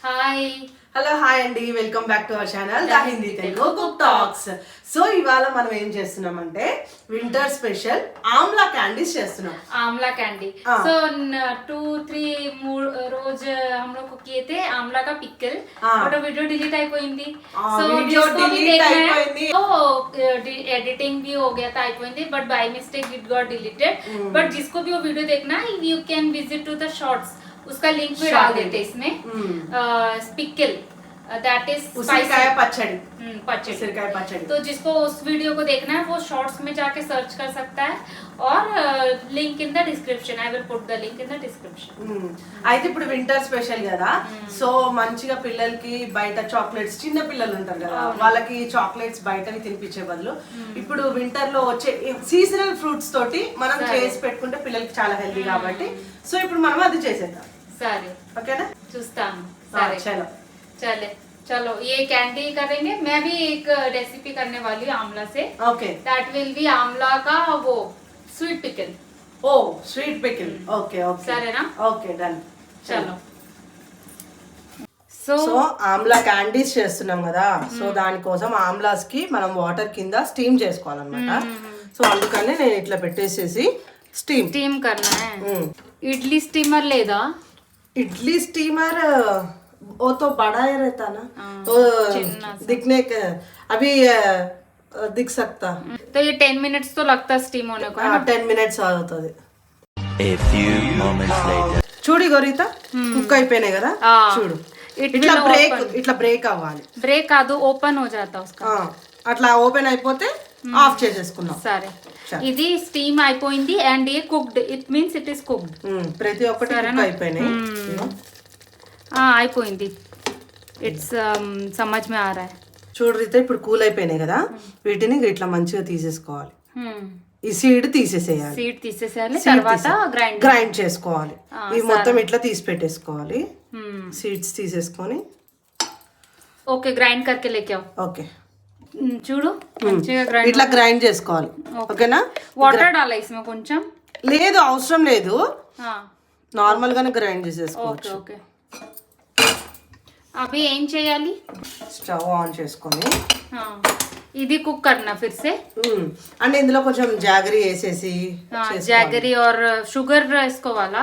Hi hello hi అండి, welcome back to our channel the Hindi Telugu cook talks. So ఇవాళ మనం ఏం చేస్తున్నామంటే వింటర్ స్పెషల్ ఆమ్లా క్యాండీస్ చేస్తున్నాం. आंवला कैंडी सो 2-3 रोज हम लोग को किए थे आंवला का पिकल बट वीडियो डिलीट అయిపోయింది సో जिसको भी देखना है तो एडिटिंग भी हो गया था అయిపోయింది but by mistake it got deleted but जिसको भी वो वीडियो देखना है you can visit to the shorts उसका लिंक भी डाल देते इसमें pickle that is usirikaya pachadi usirikaya pachadi तो जिसको उस वीडियो को देखना है वो शॉर्ट्स में जाके सर्च कर सकता है और link in the description I will put the link in the description అయితే ఇప్పుడు వింటర్ స్పెషల్ కదా సో మంచిగా పిల్లలకి బయట చాక్లెట్స్ చిన్న పిల్లలు ఉంటారు కదా వాళ్ళకి చాక్లెట్స్ బయటవి తినిపించే బదులు ఇప్పుడు వింటర్ లో వచ్చే సీజనల్ ఫ్రూట్స్ తోటి మనం చేసి పెట్టుకుంటే పిల్లలకి చాలా హెల్తీ కాబట్టి సో ఇప్పుడు మనం అది చేసేద్దాం. సరే ఓకేనా, చూస్తాను. సరే చలో चले चलो ये कैंडी करेंगे. मैं भी एक रेसिपी करने वाली हूँ आंवला से. ओके दैट विल बी आंवला का वो sweet pickle. Oh sweet pickle. Okay okay sir है ना. Okay done. चलो సో ఆమ్లా క్యాండీస్ చేస్తున్నాం కదా సో దానికోసం ఆమ్లాస్ కి మనం వాటర్ కింద స్టీమ్ చేసుకోవాలన్నమాట. సో అందుకని నేను ఇట్లా పెట్టేసేసి స్టీమ్ करना है. इडली स्टीमर లేదా? इडली स्टीमर वो तो बड़ा ही रहता ना तो दिखने के अभी दिख सकता तो ये 10 मिनट्स तो लगता स्टीम होने को. 10 मिनट्स అవుతుంది. చూడు గోరిత కుక్ అయిపోయినాయి కదా చూడు ఇట్లా బ్రేక్ అవ్వాలి. బ్రేక్ కాదు ఓపెన్ हो जाता उसका. అట్లా ఓపెన్ అయిపోతే ఆఫ్ చేసేసుకున్నాం. సరే ఇది స్టీమ్ అయిపోయింది and A cooked it means it is cooked. ప్రతి ఒక్కటి కుక్ అయిపోయినాయి. అయిపోయింది. ఇట్స్ సమజ్ మే ఆ రహా హై. చూడరైతే ఇప్పుడు కూల్ అయిపోయినాయి కదా వీటిని ఇట్లా మంచిగా తీసేసుకోవాలి. ఈ సీడ్ తీసేసేయాలి తర్వాత గ్రైండ్ చేసుకోవాలి. ఇవి మొత్తం ఇట్లా తీసి పెట్టేసుకోవాలి. సీడ్స్ తీసేసుకొని ఓకే గ్రైండ్ करके लेके आओ. ఓకే చూడు మంచిగా గ్రైండ్ ఇట్లా గ్రైండ్ చేసుకోవాలి. ఓకేనా. వాటర్ डाला इसमें కొంచెం లేదు అవసరం లేదు నార్మల్ గానే గ్రైండ్ చేసేసుకోవచ్చు. ఓకే అవి ఏం చేయాలి స్టవ్ ఆన్ చేసుకొని ఇది కుక్ करना फिर से అంటే ఇందులో కొంచెం జాగరీ వేసేసి జాగరీ और షుగర్ వేసుకోవాలా?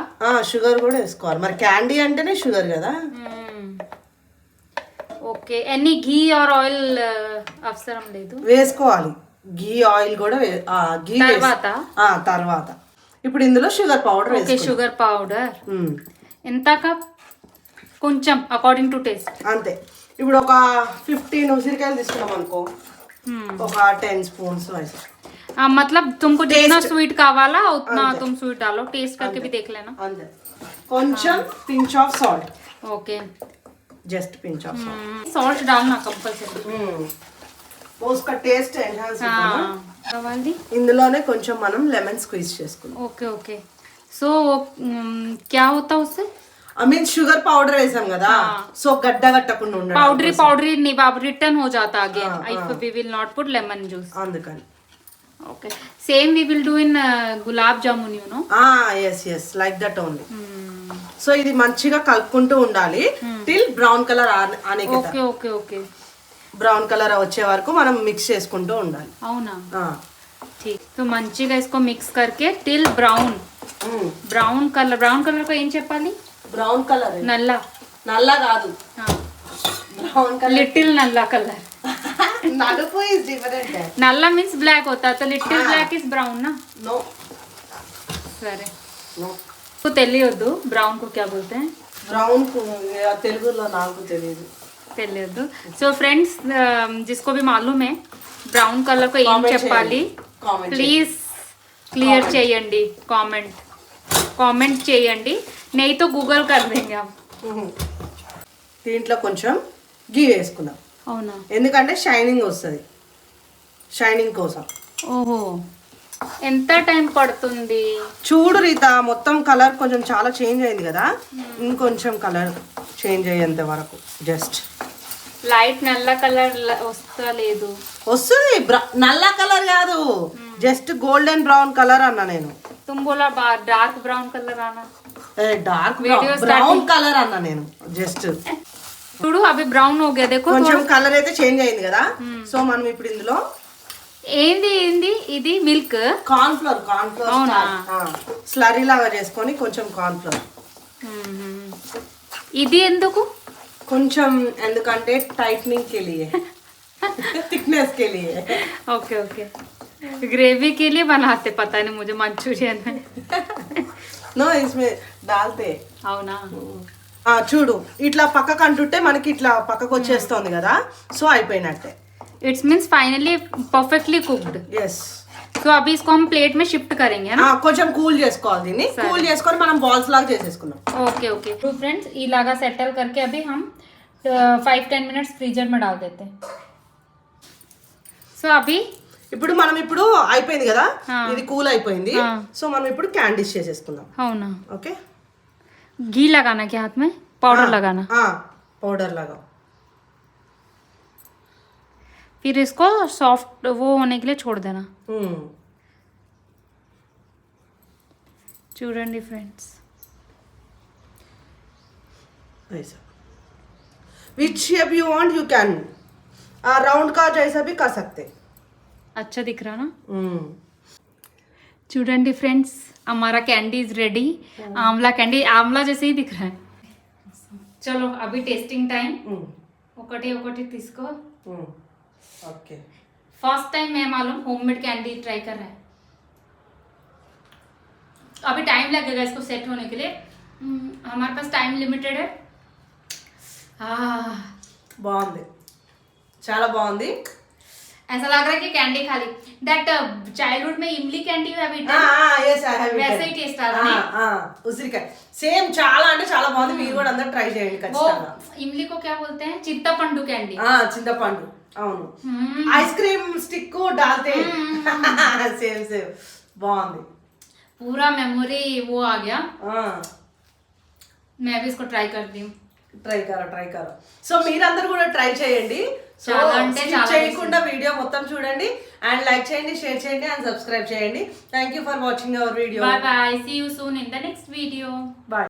షుగర్ కూడా వేసుకోవాలి. మరి క్యాండీ అంటేనే షుగర్ కదా. ఓకే ఎన్ని ఘీ ఆర్ ఆయిల్ అవసరం లేదు వేసుకోవాలి. ఘీ ఆయిల్ కూడా ఘీ తర్వాత ఇప్పుడు ఇందులో sugar powder. Okay sugar powder ఎంత కప్? కొంచెం అకార్డింగ్ టు టేస్ట్ అంతే. ఇప్పుడు ఒక 15 ఉసిరికాయలు తీసుకున్నాం అనుకో ఒక 10 स्पून वैसे. मतलब तुमको जितना स्वीट कावाला उतना तुम स्वीट डालो. टेस्ट करके भी देख लेना. अंदर కొంచెం pinch of salt. Okay just pinch of salt. salt डालना कंपल्सरी. वो उसका टेस्ट एनहांस होता है. కావాలి ఇందులోనే కొంచెం మనం లెమన్ స్క్వీజ్ చేసుకుందాం. ఓకే ఓకే సో क्या होता उससे I mean शुगर पाउडर వేసాం కదా సో గడ్డ కట్టకుండా ఉండడం. పౌడరీ నిబాబ్ రిటర్న్ हो जाता again if we will not put lemon juice. అందుకని okay same we will do in gulab jamun you know. yes like that only. So ఇది మంచిగా కలుపుకుంటూ ఉండాలి టిల్ బ్రౌన్ కలర్ ఆనే కదా. Okay okay okay brown colour వచ్చే వరకు మనం మిక్స్ చేసుకుంటూ ఉండాలి. అవునా ठीक तो మంచిగా इसको मिक्स करके टिल బ్రౌన్ కలర్ को ఏం చెప్పాలి? బ్రౌన్ కలర్ నల్ల కాదు బ్రౌన్ కలర్ लिटिल నల్ల కలర్. నలుపు ఇస్ డిఫరెంట్. నల్ల మీన్స్ బ్లాక్ होता तो लिटिल ब्लैक इज ब्राउन ना. नो సరే को తెలియదు బ్రౌన్ को क्या बोलते हैं. బ్రౌన్ తెలుగులో నాకు తెలియదు. సో ఫ్రెండ్స్ जिसको भी मालूम है బ్రౌన్ కలర్ को ఏం చెప్పాలి ప్లీజ్ క్లియర్ చేయండి. కామెంట్ చేయండి. नहीं तो गूगल कर देंगे हम. దీంట్లో కొంచెం గీ వేసుకుందాం. అవునా ఎందుకంటే షైనింగ్ వస్తుంది. షైనింగ్ కోసం. ఓహో ఎంత టైం పడుతుంది చూడు రీత మొత్తం కలర్ కొంచెం చాలా చేంజ్ అయింది కదా ఇంకొంచెం కలర్ చేంజ్ అయ్యేంత వరకు జస్ట్ లైట్ నల్ల కలర్ వస్తలేదు. వస్తుంది నల్ల కలర్ కాదు జస్ట్ గోల్డెన్ బ్రౌన్ కలర్ అన్నా నేను. तुम बोला डार्क ब्राउन कलर आना. డార్క్ బ్రౌన్ కలర్ అన్నా నేను జస్ట్ చూడు అవి బ్రౌన్ हो गया देखो కొంచెం కలర్ అయితే చేంజ్ అయింది కదా. సో మనం ఇప్పుడు ఇందులో ఏంది ఇది మిల్క్ కార్న్ ఫ్లోర్ స్లరీ లాగా చేసుకొని కొంచెం కార్న్ ఫ్లోర్. ఇది ఎందుకు? కొంచెం ఎందుకంటే టైట్నింగ్ के लिए थिकनेस के लिए. ओके ओके ग्रेवी के लिए बनाते पता नहीं मुझे मंचूरियन में. नो इसमें डालते. అవునా? చూడు ఇట్లా పక్కకు అంటుంటే మనకి ఇట్లా పక్కకు వచ్చేస్తుంది కదా. సో అయిపోయినట్టే. It's means finally perfectly cooked. yes. तो अभी इसको हम प्लेट में शिफ्ट करेंगे ना. కొంచెం కూల్ చేసుకోవాలి దీన్ని. కూల్ చేసుకొని మనం బాల్స్ లాగా చేసేసుకున్నాం. ओके ओके तो फ्रेंड्स इलागा सेटल करके अभी हम 5-10 मिनट्स फ्रीजर में डाल देते हैं. సో అభి ఇప్పుడు మనం ఇప్పుడు అయిపోయింది కదా, ఇది కూల్ అయిపోయింది. సో మనం ఇప్పుడు క్యాండీస్ చేసేసుకుందాం. అవునా? ఓకే. घी लगाना क्या हाथ में? पाउडर लगाना. पाउडर लगाओ. फिर इसको सॉफ्ट वो होने के लिए छोड़ देना. చూడండి ఫ్రెండ్స్. ऐसा which shape you want you can round का जैसा भी कर सकते. अच्छा दिख रहा ना. చూడండి ఫ్రెండ్స్ हमारा कैंडी इज रेडी. आंवला कैंडी आंवला जैसे ही दिख रहा है. चलो अभी टेस्टिंग टाइम. ఒకటి తీసుకో. ओके. फर्स्ट टाइम मैं मालूम होममेड कैंडी ट्राई कर रहा है. अभी टाइम लगेगा इसको सेट होने के लिए. हमारे पास टाइम लिमिटेड है. బాగుంది, చాలా బాగుంది. ऐसा लग रहा है कि कैंडी खा ली. दैट चाइल्डहुड में इमली candy have it. yes I have वैसे ही टेस्ट आ रहा है. ఉసిరికాయ సేమ్ చాలా అంటే చాలా బాగుంది. మీరు కూడా అందరూ ట్రై చేయండి ఖచ్చితంగా. इमली को क्या बोलते हैं? చింతపండు कैंडी. చింతపండు. అవును. ఐస్ క్రీమ్ స్టిక్ डालते. సేమ్ బాగుంది. पूरा मेमोरी वो आ गया. मैं भी इसको ट्राई करती हूँ. ట్రై కరో. సో మీరందరూ కూడా ట్రై చేయండి. సో చేయకుండా వీడియో మొత్తం చూడండి అండ్ లైక్ చేయండి, షేర్ చేయండి అండ్ సబ్స్క్రైబ్ చేయండి. Thank you for watching our video. Bye bye. See you soon in the next video. Bye.